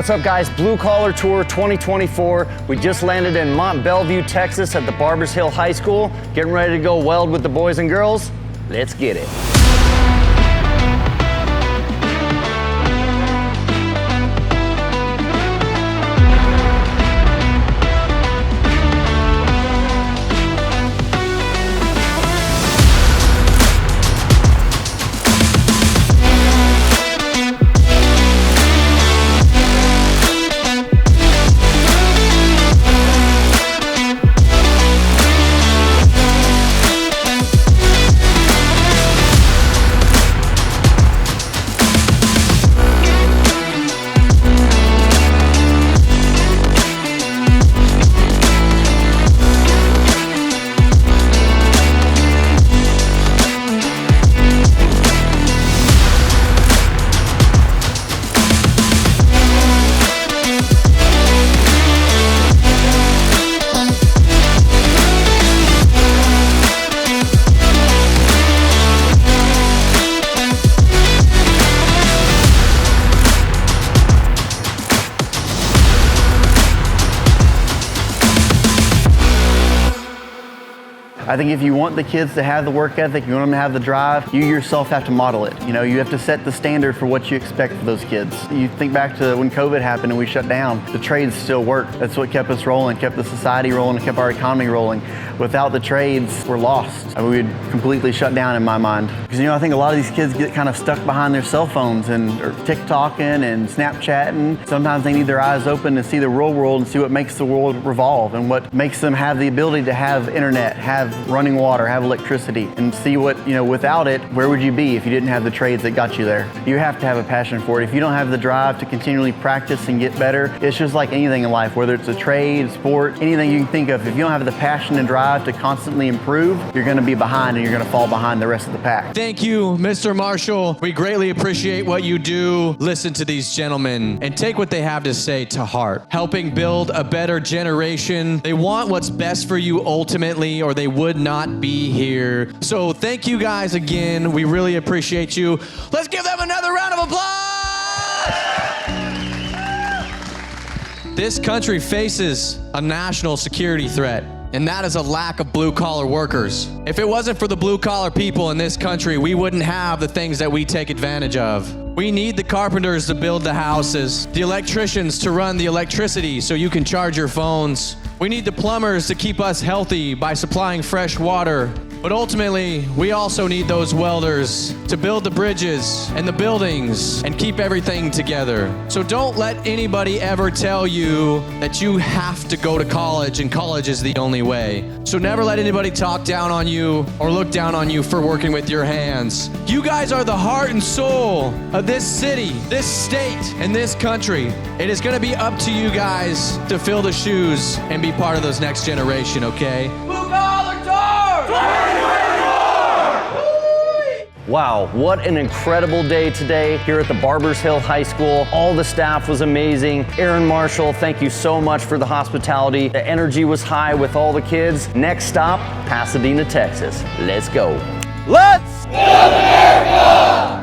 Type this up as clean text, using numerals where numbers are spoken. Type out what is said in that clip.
What's up guys, Blue Collar Tour 2024. We just landed in Mont Belvieu, Texas at the Barbers Hill High School. Getting ready to go weld with the boys and girls. Let's get it. I think if you want the kids to have the work ethic, you want them to have the drive, you yourself have to model it. You know, you have to set the standard for what you expect for those kids. You think back to when COVID happened and we shut down, the trades still worked. That's what kept us rolling, kept the society rolling, and kept our economy rolling. Without the trades, we're lost. I mean, we'd completely shut down in my mind. Because I think a lot of these kids get kind of stuck behind their cell phones and or TikToking and Snapchatting. Sometimes they need their eyes open to see the real world and see what makes the world revolve and what makes them have the ability to have internet, have running water, have electricity, and see what, without it, where would you be if you didn't have the trades that got you there? You have to have a passion for it. If you don't have the drive to continually practice and get better, it's just like anything in life, whether it's a trade, sport, anything you can think of. If you don't have the passion and drive to constantly improve, you're gonna be behind and you're gonna fall behind the rest of the pack. Thank you, Mr. Marshall. We greatly appreciate what you do. Listen to these gentlemen and take what they have to say to heart. Helping build a better generation. They want what's best for you ultimately, or they would not be here. So thank you guys again. We really appreciate you. Let's give them another round of applause. This country faces a national security threat, and that is a lack of blue-collar workers. If it wasn't for the blue-collar people in this country, we wouldn't have the things that we take advantage of. We need the carpenters to build the houses, the electricians to run the electricity so you can charge your phones. We need the plumbers to keep us healthy by supplying fresh water. But ultimately, we also need those welders to build the bridges and the buildings and keep everything together. So don't let anybody ever tell you that you have to go to college and college is the only way. So never let anybody talk down on you or look down on you for working with your hands. You guys are the heart and soul of this city, this state, and this country. It is gonna be up to you guys to fill the shoes and be part of this next generation, okay? Blue Collar Tour! Wow, what an incredible day today here at the Barbers Hill High School. All the staff was amazing. Aaron Marshall, thank you so much for the hospitality. The energy was high with all the kids. Next stop, Pasadena, Texas. Let's go. Let's build America!